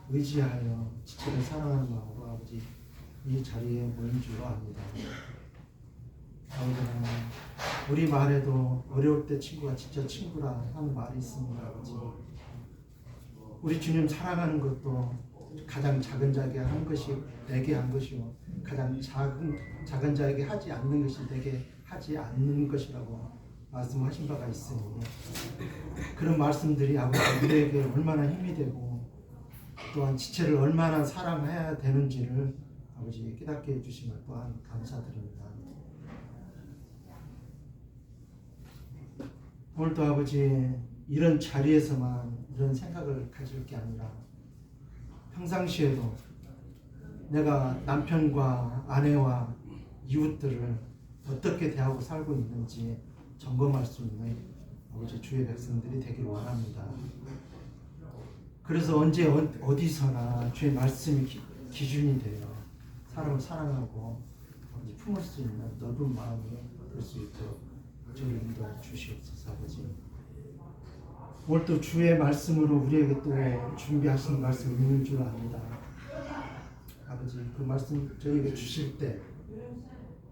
의지하여 지체를 사랑하는 마음으로 아버지 이 자리에 모인 줄로 압니다. 아버지는 우리 말에도 어려울 때 친구가 진짜 친구라 하는 말이 있습니다. 아버지 우리 주님 사랑하는 것도 가장 작은 자에게 한 것이 내게 한 것이요 가장 작은 자에게 하지 않는 것이 내게 하지 않는 것이라고 말씀하신 바가 있으니 그런 말씀들이 아버지 우리에게 얼마나 힘이 되고 또한 지체를 얼마나 사랑해야 되는지를 아버지 깨닫게 해주심을 또한 감사드립니다. 오늘도 아버지 이런 자리에서만 이런 생각을 가질 게 아니라 평상시에도 내가 남편과 아내와 이웃들을 어떻게 대하고 살고 있는지 점검할 수 있는 아버지 주의 백성들이 되길 원합니다. 그래서 언제 어디서나 주의 말씀이 기준이 되어 사람을 사랑하고 품을 수 있는 넓은 마음이 될 수 있도록 저를 인도해 주시옵소서. 아버지 오늘 또 주의 말씀으로 우리에게 또 준비하신 말씀을 있는 줄 압니다. 아버지 그 말씀 저에게 주실 때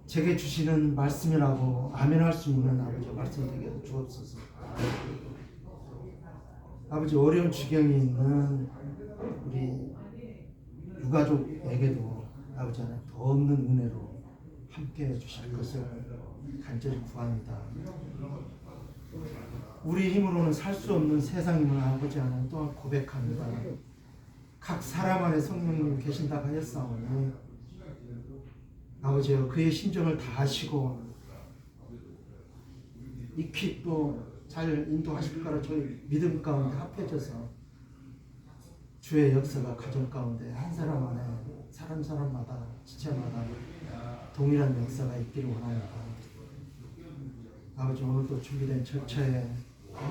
제게 주시는 말씀이라고 아멘할 수 있는 아버지 말씀 되게 주옵소서. 아버지 어려운 지경이 있는 우리 유가족에게도 아버지 하나님 더 없는 은혜로 함께 해주실 것을 간절히 구합니다. 우리 힘으로는 살 수 없는 세상임을 아버지 하나님 또한 고백합니다. 각 사람 안에 성령님 계신다고 하였사오니 아버지여 그의 심정을 다 아시고 익히 또 잘 인도하실 거라 저희 믿음 가운데 합해져서 주의 역사가 가정 가운데 한 사람 안에 사람마다 지체마다 동일한 역사가 있기를 원합니다. 아버지 오늘도 준비된 절차에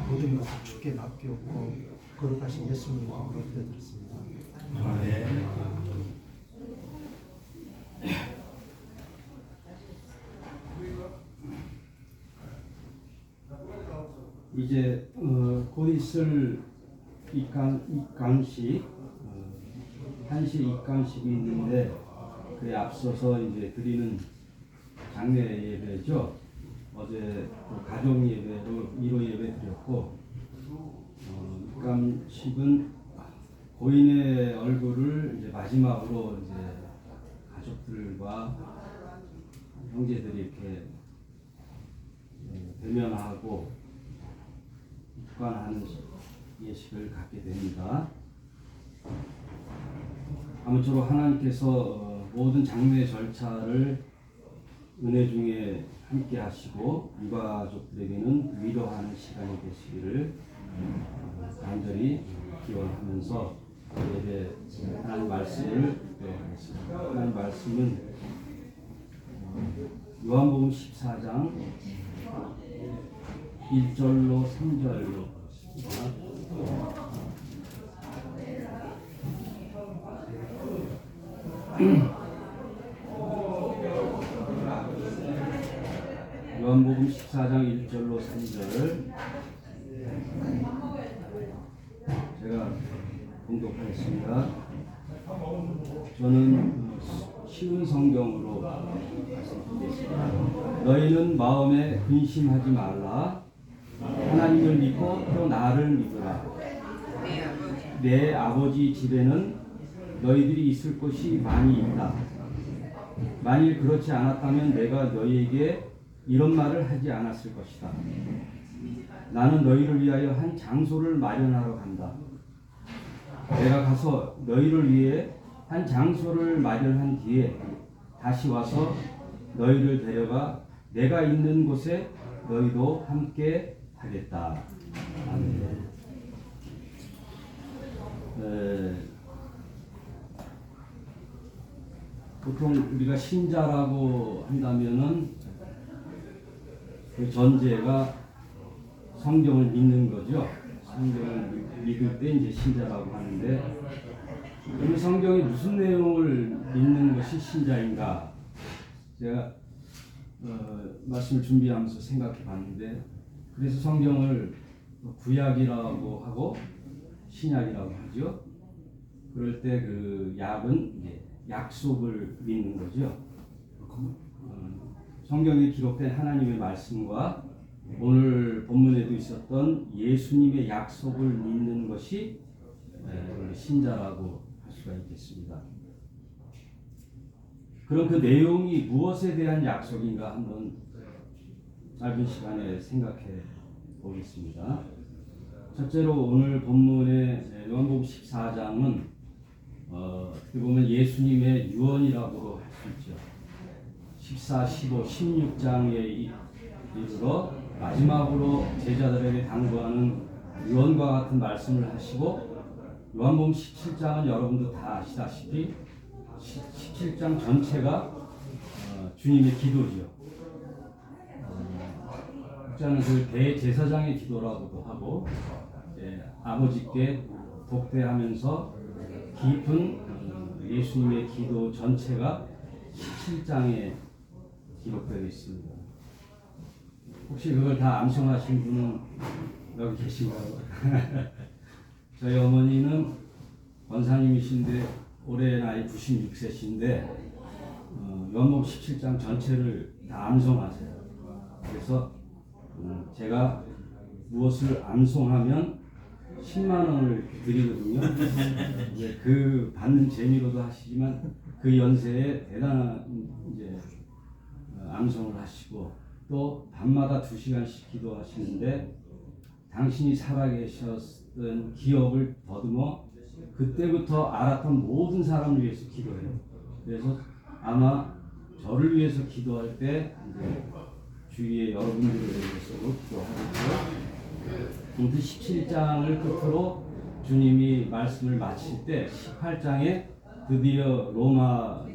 모든 것을 주께 맡기옵고 거룩하신 예수님 이름으로 기도드렸습니다. 이제 곧 있을 입강식 1시 입강식이 있는데 그에 앞서서 이제 드리는 장례 예배죠. 어제 가족 예배로 1호 예배 드렸고 입감식은 고인의 얼굴을 이제 마지막으로 이제 가족들과 형제들이 이렇게 대면하고 입관하는 예식을 갖게 됩니다. 아무쪼록 하나님께서 모든 장례 절차를 은혜 중에 함께 하시고 유가족들에게는 위로하는 시간이 되시기를 간절히 기원하면서 예배 하나님 말씀을 배우겠습니다. 하나님 말씀은 요한복음 14장 1절로 3절로 요한복음 14장 1절로 3절 제가 봉독하겠습니다. 저는 쉬운 성경으로 말씀드리겠습니다. 너희는 마음에 근심하지 말라. 하나님을 믿고 또 나를 믿으라. 내 아버지 집에는 너희들이 있을 곳이 많이 있다. 만일 그렇지 않았다면 내가 너희에게 이런 말을 하지 않았을 것이다. 나는 너희를 위하여 한 장소를 마련하러 간다. 내가 가서 너희를 위해 한 장소를 마련한 뒤에 다시 와서 너희를 데려가 내가 있는 곳에 너희도 함께 하겠다. 아멘. 보통 우리가 신자라고 한다면은 그 전제가 성경을 믿는 거죠. 성경을 믿을 때 이제 신자라고 하는데, 그럼 성경이 무슨 내용을 믿는 것이 신자인가? 제가 말씀을 준비하면서 생각해 봤는데, 그래서 성경을 구약이라고 하고 신약이라고 하죠. 그럴 때 그 약은 이제 약속을 믿는 거죠. 성경에 기록된 하나님의 말씀과 오늘 본문에도 있었던 예수님의 약속을 믿는 것이 신자라고 할 수가 있겠습니다. 그럼 그 내용이 무엇에 대한 약속인가 한번 짧은 시간에 생각해 보겠습니다. 첫째로 오늘 본문의 요한복음 14장은 어떻게 보면 예수님의 유언이라고 할 수 있죠. 14, 15, 16장에 이르러 마지막으로 제자들에게 당부하는 유언과 같은 말씀을 하시고 요한복음 17장은 여러분도 다 아시다시피 17장 전체가 주님의 기도죠. 저는 그 대제사장의 기도라고도 하고 아버지께 독대하면서 깊은 예수님의 기도 전체가 17장에 기록되어 있습니다. 혹시 그걸 다 암송하신 분은 여기 계신가요? 저희 어머니는 권사님이신데 올해 나이 96세신데 요한복음 17장 전체를 다 암송하세요. 그래서 제가 무엇을 암송하면 10만 원을 드리거든요. 이제 그 받는 재미로도 하시지만 그 연세에 대단한 이제 암송을 하시고 또 밤마다 2시간씩 기도하시는데 당신이 살아계셨던 기억을 더듬어 그때부터 알았던 모든 사람을 위해서 기도해요. 그래서 아마 저를 위해서 기도할 때 이제 주위의 여러분들을 위해서도 기도하겠고요. 17장을 끝으로 주님이 말씀을 마칠 때 18장에 드디어 로마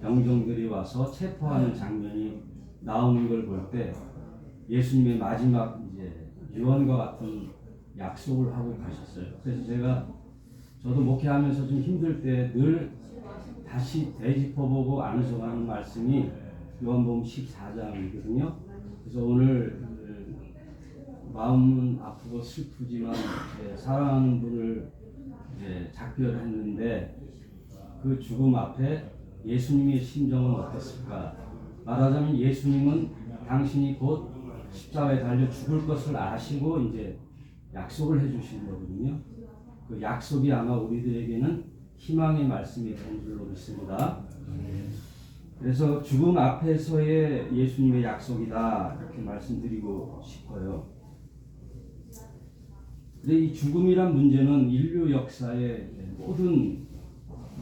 병정들이 와서 체포하는 장면이 나오는 걸 볼 때 예수님의 마지막 이제 유언과 같은 약속을 하고 가셨어요. 그래서 저도 목회하면서 좀 힘들 때 늘 다시 되짚어보고 암송하는 말씀이 요한복음 14장이거든요. 그래서 오늘 마음은 아프고 슬프지만 사랑하는 분을 작별했는데 그 죽음 앞에 예수님의 심정은 어땠을까? 말하자면 예수님은 당신이 곧 십자가에 달려 죽을 것을 아시고 이제 약속을 해주신 거거든요. 그 약속이 아마 우리들에게는 희망의 말씀이 된 줄로 믿습니다. 그래서 죽음 앞에서의 예수님의 약속이다 이렇게 말씀드리고 싶어요. 근데 이 죽음이란 문제는 인류 역사의 모든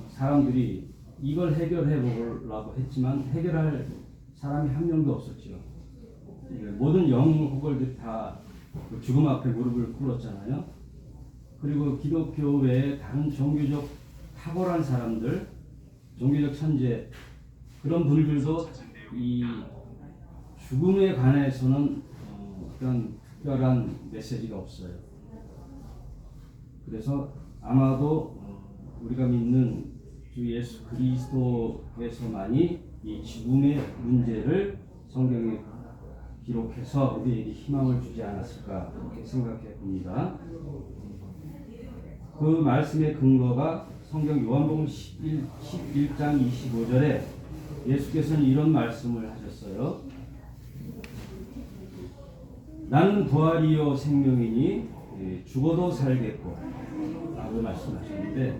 사람들이 이걸 해결해 보려고 했지만 해결할 사람이 한 명도 없었죠. 모든 영웅들이 다 죽음 앞에 무릎을 꿇었잖아요. 그리고 기독교 외에 다른 종교적 탁월한 사람들, 종교적 천재 그런 분들도 이 죽음에 관해서는 어떤 특별한 메시지가 없어요. 그래서 아마도 우리가 믿는 주 예수 그리스도에서만이 이 죽음의 문제를 성경에 기록해서 우리에게 희망을 주지 않았을까 그렇게 생각해 봅니다. 그 말씀의 근거가 성경 요한복음 11장 25절에 예수께서는 이런 말씀을 하셨어요. 나는 부활이요 생명이니 죽어도 살겠고 라고 말씀하셨는데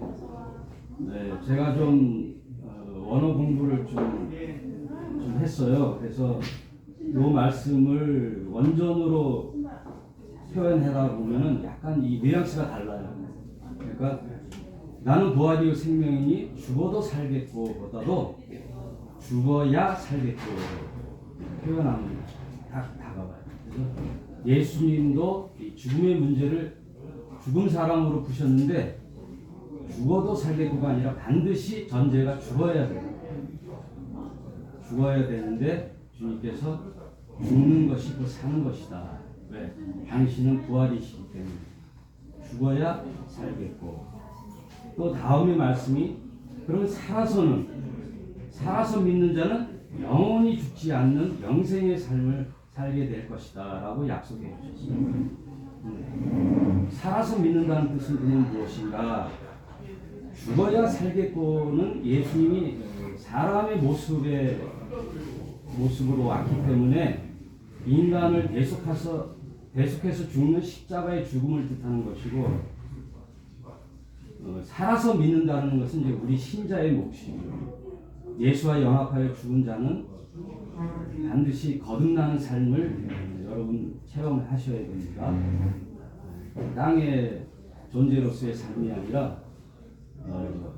제가 좀 원어 공부를 좀 했어요. 그래서 이 말씀을 원전으로 표현하다 보면은 약간 이 뉘앙스가 달라요. 그러니까 나는 부활이요 생명이니 죽어도 살겠고 보다도 죽어야 살겠고 표현하면 딱 다가와요. 그래서 예수님도 이 죽음의 문제를 죽은 사람으로 부셨는데 죽어도 살겠고가 아니라 반드시 전제가 죽어야 돼요. 죽어야 되는데 주님께서 죽는 것이 곧 사는 것이다. 왜? 당신은 부활이시기 때문에 죽어야 살겠고 또 다음의 말씀이 그러면 살아서 믿는 자는 영원히 죽지 않는 영생의 삶을 살게 될 것이다 라고 약속해 주셨어요. 살아서 믿는다는 뜻은 그는 무엇인가? 죽어야 살겠고는 예수님이 사람의 모습으로 왔기 때문에 인간을 계속해서 죽는 십자가의 죽음을 뜻하는 것이고, 살아서 믿는다는 것은 이제 우리 신자의 몫이고, 예수와 연합하여 죽은 자는 반드시 거듭나는 삶을 여러분 체험하셔야 됩니다. 땅의 존재로서의 삶이 아니라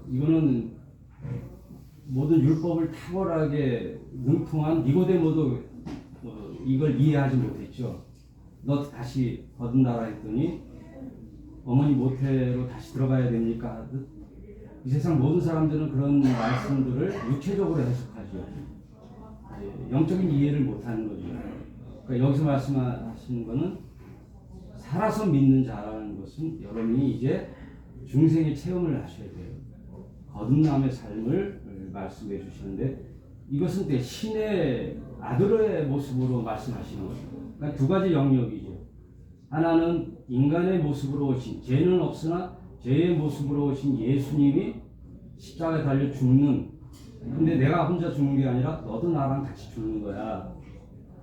이거는 모든 율법을 탁월하게 능통한 니고데모도 이걸 이해하지 못했죠. 너 다시 거듭나라 했더니 어머니 모태로 다시 들어가야 됩니까 하듯 이 세상 모든 사람들은 그런 말씀들을 육체적으로 해석하죠. 영적인 이해를 못하는 거죠. 그러니까 여기서 말씀하시는 것은 살아서 믿는 자라는 것은 여러분이 이제 중생의 체험을 하셔야 돼요. 거듭남의 삶을 말씀해 주시는데, 이것은 내 신의 아들의 모습으로 말씀하시는 거죠. 그러니까 두 가지 영역이죠. 하나는 인간의 모습으로 오신, 죄는 없으나 죄의 모습으로 오신 예수님이 십자가에 달려 죽는, 근데 내가 혼자 죽는 게 아니라 너도 나랑 같이 죽는 거야.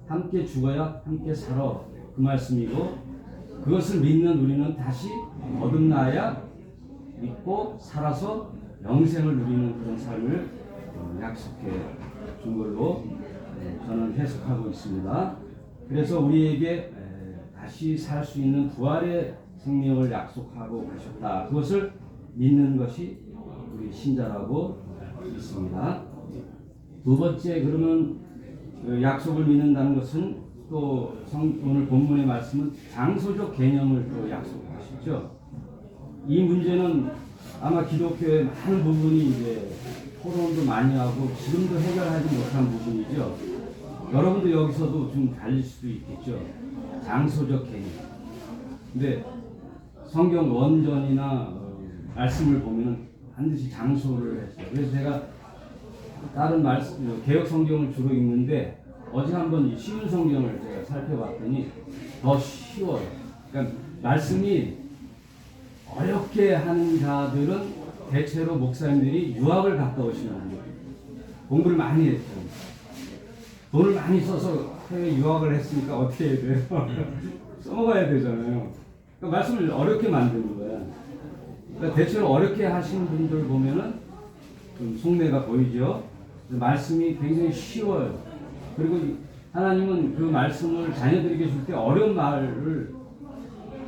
함께 죽어야 함께 살아. 그 말씀이고, 그것을 믿는 우리는 다시 거듭나야 믿고 살아서 영생을 누리는 그런 삶을 약속해 준 걸로 저는 해석하고 있습니다. 그래서 우리에게 다시 살 수 있는 부활의 생명을 약속하고 가셨다. 그것을 믿는 것이 우리 신자라고 믿습니다. 두 번째, 그러면 그 약속을 믿는다는 것은 또 오늘 본문의 말씀은 장소적 개념을 또 약속하시죠. 이 문제는 아마 기독교의 많은 부분이 이제 토론도 많이 하고 지금도 해결하지 못한 부분이죠. 여러분도 여기서도 좀 달릴 수도 있겠죠. 장소적 개념. 근데 성경 원전이나 말씀을 보면 반드시 장소를 했어요. 그래서 제가 다른 말씀, 개혁 성경을 주로 읽는데 어제 한번 쉬운 성경을 제가 살펴봤더니 더 쉬워요. 그러니까 말씀이 어렵게 하는 자들은 대체로 목사님들이 유학을 갔다 오시는 거예요. 공부를 많이 했죠. 돈을 많이 써서 해외 유학을 했으니까 어떻게 해야 돼요? 써먹어야 되잖아요. 그러니까 말씀을 어렵게 만드는 거야. 그러니까 대체로 어렵게 하시는 분들 보면은 좀 속내가 보이죠. 말씀이 굉장히 쉬워요. 그리고 하나님은 그 말씀을 자녀들에게 줄 때 어려운 말을,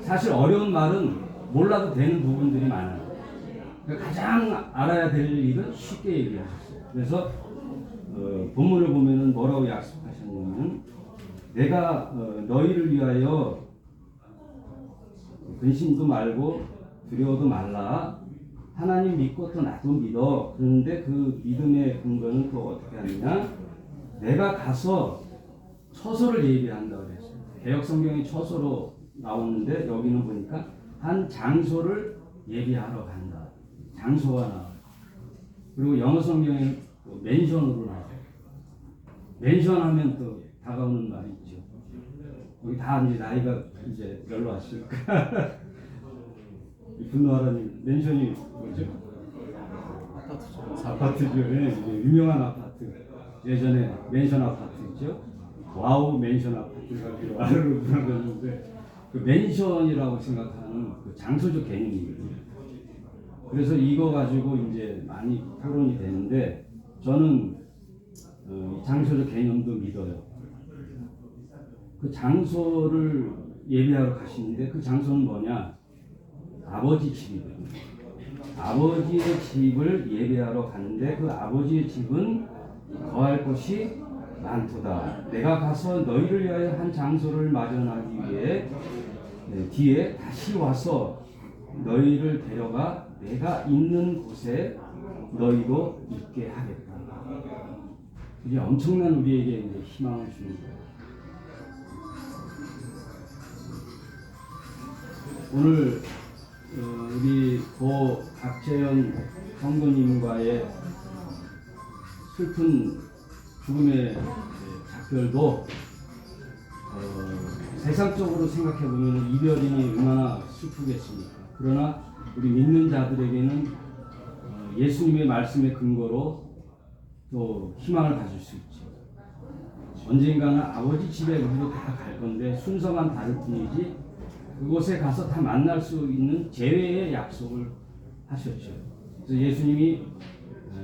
사실 어려운 말은 몰라도 되는 부분들이 많아요. 그러니까 가장 알아야 될 일은 쉽게 얘기하셨어요. 그래서 본문을 보면은 뭐라고 약속하셨냐면, 내가 너희를 위하여 근심도 말고 두려워도 말라. 하나님 믿고 또 나도 믿어. 그런데 그 믿음의 근거는 또 어떻게 하느냐? 내가 가서 처소를 예비한다 그랬어요. 개혁 성경이 처소로 나오는데 여기는 보니까 한 장소를 예비하러 간다. 장소가 나와요. 그리고 영어 성경에는 맨션으로 나와요. 맨션 하면 또 다가오는 말이 있죠. 여기 다 이제 나이가 이제 별로 왔으니까. 분노하라니, 맨션이 뭐죠? 아파트죠. 예, 유명한 아파트. 예전에 맨션 아파트 있죠. 와우 맨션 아파트가 와르르 불어졌는데, 그 맨션이라고 생각하는 그 장소적 개념이거든요. 그래서 이거 가지고 이제 많이 토론이 되는데, 저는 장소적 개념도 믿어요. 그 장소를 예비하러 가시는데 그 장소는 뭐냐? 아버지 집이거든요. 아버지의 집을 예배하러 가는데 그 아버지의 집은 거할 곳이 많도다. 내가 가서 너희를 위하여 한 장소를 마련하기 위해 뒤에 다시 와서 너희를 데려가 내가 있는 곳에 너희도 있게 하겠다. 이게 엄청난 우리에게 이제 희망을 주는 거예요. 오늘 우리 고 박재현 성도님과의 슬픈 죽음의 작별도 세상적으로 생각해 보면 이별이니 얼마나 슬프겠습니까? 그러나 우리 믿는 자들에게는 예수님의 말씀의 근거로 또 희망을 가질 수 있죠. 언젠가는 아버지 집에 우리도 다 갈 건데 순서만 다를 뿐이지 그곳에 가서 다 만날 수 있는 재회의 약속을 하셨죠. 그래서 예수님이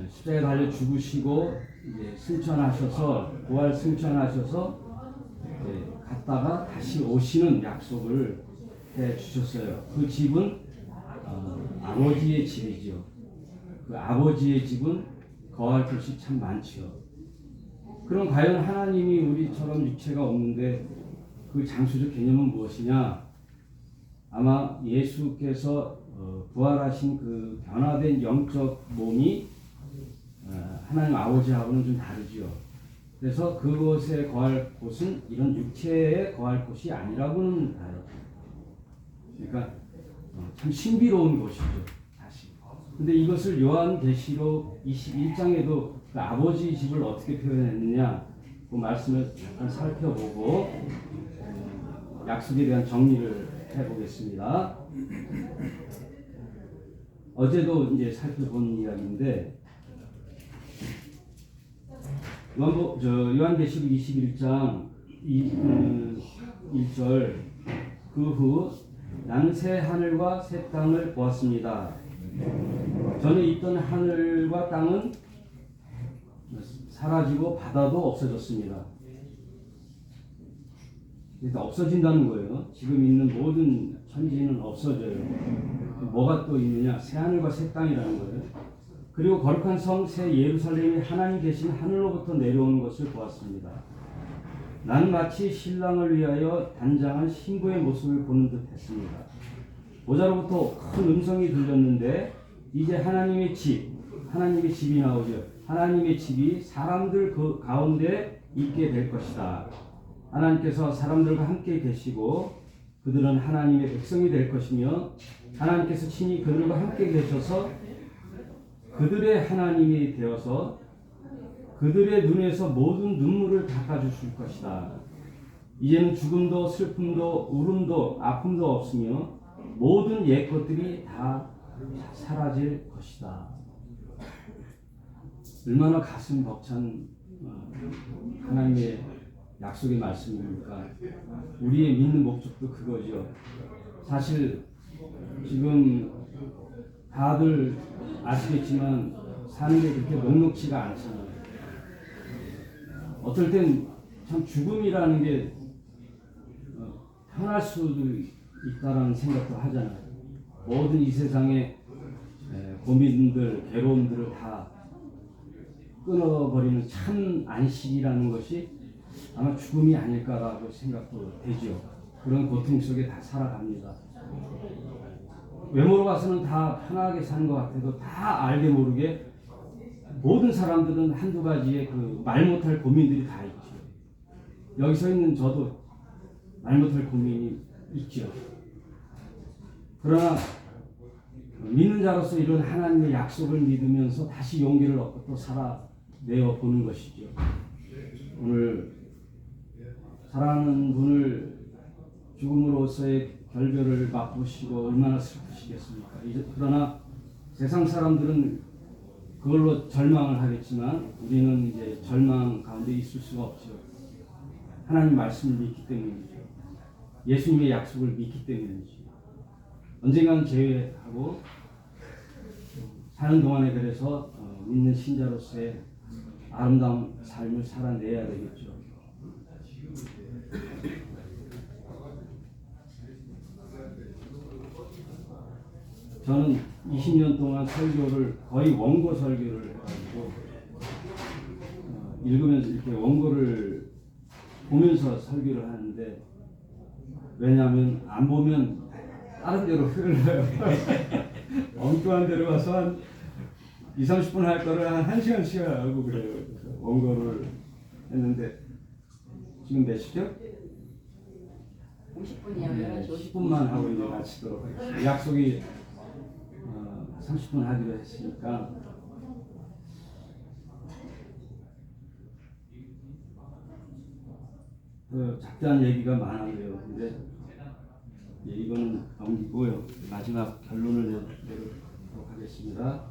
십자가에 달려 죽으시고 이제 승천하셔서 부활 승천하셔서 갔다가 다시 오시는 약속을 해 주셨어요. 그 집은 아버지의 집이죠. 그 아버지의 집은 거할 곳이 참 많지요. 그럼 과연 하나님이 우리처럼 육체가 없는데 그 장수적 개념은 무엇이냐? 아마 예수께서 부활하신 그 변화된 영적 몸이 하나님 아버지하고는 좀 다르지요. 그래서 그곳에 거할 곳은 이런 육체에 거할 곳이 아니라고는 봐요. 그러니까 참 신비로운 곳이죠. 다시. 근데 이것을 요한계시록 21장에도 그 아버지 집을 어떻게 표현했느냐 그 말씀을 잠깐 살펴보고 약속에 대한 정리를 해보겠습니다. 어제도 이제 살펴본 이야기인데 요한계시록 21장 1절 그 후 나는 새 하늘과 새 땅을 보았습니다. 전에 있던 하늘과 땅은 사라지고 바다도 없어졌습니다. 그러니까 없어진다는 거예요. 지금 있는 모든 천지는 없어져요. 뭐가 또 있느냐? 새 하늘과 새 땅이라는 거예요. 그리고 거룩한 성 새 예루살렘이 하나님 계신 하늘로부터 내려오는 것을 보았습니다. 나는 마치 신랑을 위하여 단장한 신부의 모습을 보는 듯 했습니다. 보좌로부터 큰 음성이 들렸는데 이제 하나님의 집이 나오죠. 하나님의 집이 사람들 그 가운데 있게 될 것이다. 하나님께서 사람들과 함께 계시고 그들은 하나님의 백성이 될 것이며 하나님께서 친히 그들과 함께 계셔서 그들의 하나님이 되어서 그들의 눈에서 모든 눈물을 닦아주실 것이다. 이제는 죽음도 슬픔도 울음도 아픔도 없으며 모든 옛 것들이 다 사라질 것이다. 얼마나 가슴 벅찬 하나님의 약속의 말씀입니까? 우리의 믿는 목적도 그거죠. 사실 지금 다들 아시겠지만 사는 게 그렇게 녹록지가 않잖아요. 어떨 땐 참 죽음이라는 게 편할 수도 있다라는 생각도 하잖아요. 모든 이 세상의 고민들, 괴로움들을 다 끊어버리는 참 안식이라는 것이 아마 죽음이 아닐까라고 생각도 되죠. 그런 고통 속에 다 살아갑니다. 외모로 봐서는 다 편하게 사는 것 같아도 다 알게 모르게 모든 사람들은 한두 가지의 그 말 못할 고민들이 다 있죠. 여기 서 있는 저도 말 못할 고민이 있죠. 그러나 믿는 자로서 이런 하나님의 약속을 믿으면서 다시 용기를 얻고 또 살아내어 보는 것이죠. 오늘 사랑하는 분을 죽음으로서의 결별을 맛보시고 얼마나 슬프시겠습니까? 그러나 세상 사람들은 그걸로 절망을 하겠지만 우리는 이제 절망 가운데 있을 수가 없죠. 하나님 말씀을 믿기 때문이죠. 예수님의 약속을 믿기 때문이죠. 언젠가는 제외하고 사는 동안에 그래서 믿는 신자로서의 아름다운 삶을 살아내야 되겠죠. 저는 20년 동안 설교를 거의 원고 설교를 해가지고 읽으면서 이렇게 원고를 보면서 설교를 하는데 왜냐하면 안 보면 다른 데로 흘러요. 엉뚱한 데로 가서 한 20-30분 할 거를 한 1시간씩 하고 그래요. 그래서 원고를 했는데 지금 몇 시죠? 50분이요. 네, 10분만 하고 이제 마치도록 하겠습니다. 약속이 30분 하기로 했으니까 작다는 얘기가 많아요. 근데 이거는 넘기고요. 마지막 결론을 내도록 하겠습니다.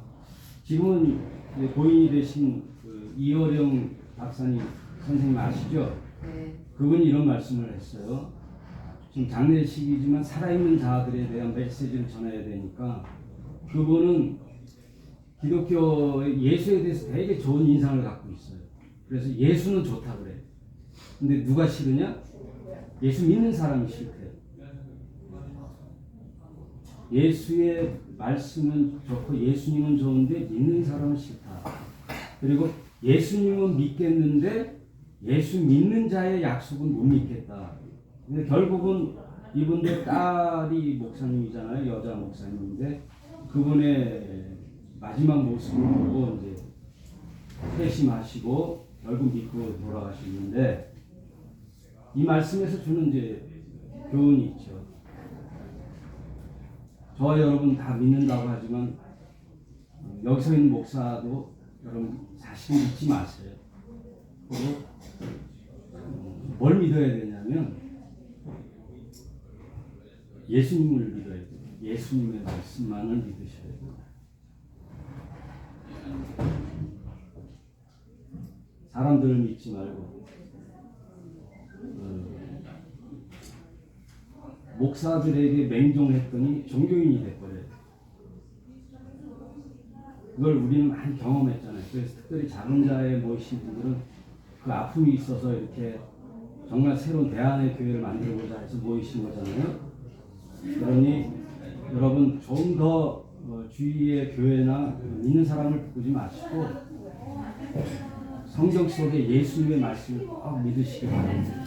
지금은 이제 고인이 되신 그 이어령 박사님 선생님 아시죠? 네. 그분이 이런 말씀을 했어요. 지금 장례식이지만 살아있는 자들에 대한 메시지를 전해야 되니까 그분은 기독교 예수에 대해서 되게 좋은 인상을 갖고 있어요. 그래서 예수는 좋다 그래. 근데 누가 싫으냐? 예수 믿는 사람이 싫대요. 예수의 말씀은 좋고 예수님은 좋은데 믿는 사람은 싫다. 그리고 예수님은 믿겠는데 예수 믿는 자의 약속은 못 믿겠다. 근데 결국은 이분들 딸이 목사님이잖아요. 여자 목사님인데 그분의 마지막 모습을 보고 이제 회심하시고 결국 믿고 돌아가시는데 이 말씀에서 주는 이제 교훈이 있죠. 저와 여러분 다 믿는다고 하지만 여기서 있는 목사도 여러분 자신 믿지 마세요. 그리고 뭘 믿어야 되냐면 예수님을 믿어야 돼요. 예수님의 말씀만을 믿으셔야 돼요. 사람들을 믿지 말고 목사들에게 맹종했더니 종교인이 돼버려요. 그걸 우리는 많이 경험했잖아요. 그래서 특별히 작은 자에 모이신 분들은 그 아픔이 있어서 이렇게 정말 새로운 대안의 교회를 만들고자 해서 모이신 거잖아요. 그러니 여러분 좀 더 주위의 교회나 믿는 사람을 보지 마시고 성경 속에 예수님의 말씀을 꼭 믿으시기 바랍니다.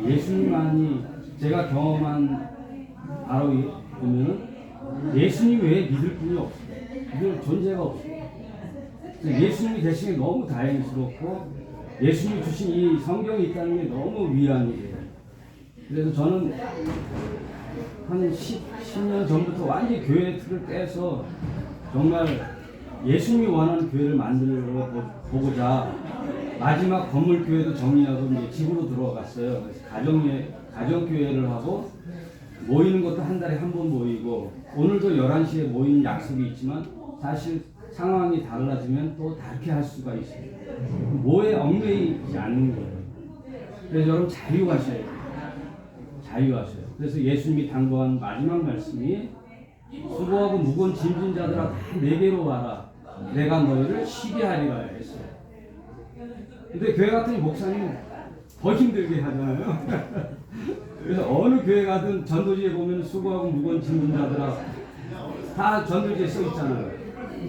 예수님만이 제가 경험한 바로 보면은 예수님 외에 믿을 분이 없어요. 믿을 존재가 없어요. 예수님이 되신 게 너무 다행스럽고 예수님이 주신 이 성경이 있다는 게 너무 위안이 돼요. 그래서 저는 한 10년 전부터 완전히 교회의 틀을 깨서 정말 예수님이 원하는 교회를 만들어 보고자 마지막 건물 교회도 정리하고 이제 집으로 들어갔어요. 그래서 가정교회를 하고 모이는 것도 한 달에 한 번 모이고 오늘도 11시에 모이는 약속이 있지만 사실 상황이 달라지면 또 다르게 할 수가 있어요. 뭐에 얽매이지 않는 거예요. 그래서 여러분 자유하셔야 돼요. 자유하셔요. 그래서 예수님이 당부한 마지막 말씀이 수고하고 무거운 짐진 자들아 다 내게로 와라. 내가 너희를 쉬게 하리라 했어요. 근데 교회 같은 목사님은 더 힘들게 하잖아요. 그래서 어느 교회 가든 전도지에 보면 수고하고 무거운 짐진 자들아 다 전도지에 써 있잖아요.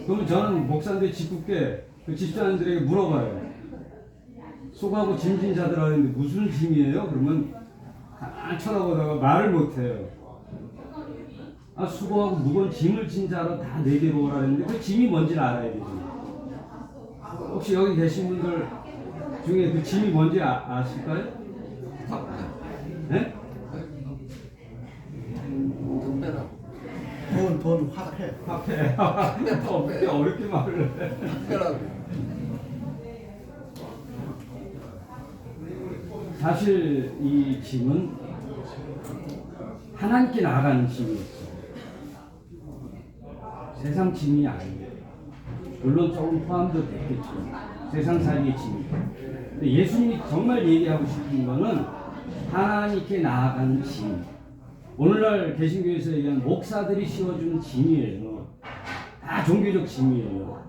그러면 저는 목사인데 짓궂게 그 집사님들에게 물어봐요. 수고하고 짐진 자들아 하는데 무슨 짐이에요? 그러면 가만히 쳐다보다가 말을 못해요. 아, 수고하고 무거운 짐을 진 자로 다 내게로 오라 했는데 그 짐이 뭔지를 알아야 되죠. 혹시 여기 계신 분들 중에 그 짐이 뭔지 아실까요? 네? 돈, 화폐. 어떻게 어렵게 말을 해. 사실 이 짐은 하나님께 나아가는 짐이었어요. 세상 짐이 아니에요. 물론 조금 포함도 됐겠죠. 세상 살이의 짐이. 근데 예수님이 정말 얘기하고 싶은 거는 하나님께 나아가는 짐. 오늘날 개신교에서 얘기하는 목사들이 씌워주는 짐이에요. 다 종교적 짐이에요.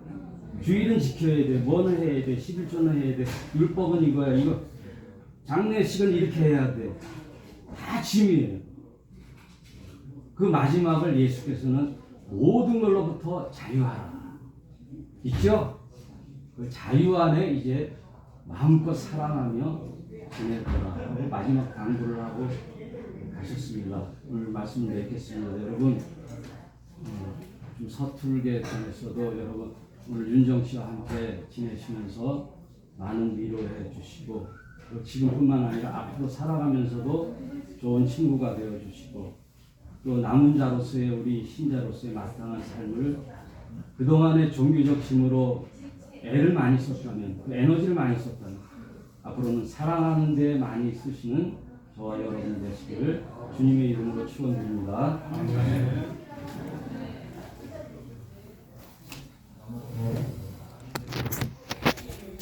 주일은 지켜야 돼. 뭐는 해야 돼. 11조는 해야 돼. 율법은 이거야. 이거 장례식은 이렇게 해야 돼. 다 짐이에요. 그 마지막을 예수께서는 모든 걸로부터 자유하라. 있죠? 그 자유 안에 이제 마음껏 사랑하며 지낼 거라. 마지막 당부를 하고 가셨습니다. 오늘 말씀을 맺겠습니다. 여러분, 좀 서툴게 지냈어도 여러분 오늘 윤정 씨와 함께 지내시면서 많은 위로해 주시고 지금뿐만 아니라 앞으로 살아가면서도 좋은 친구가 되어 주시고 또 남은 자로서의 우리 신자로서의 마땅한 삶을 그동안의 종교적 짐으로 애를 많이 썼다면 그 에너지를 많이 썼다면 앞으로는 사랑하는 데 많이 쓰시는 저와 여러분 되시기를 주님의 이름으로 축원드립니다.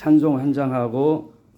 찬송 한 장 하고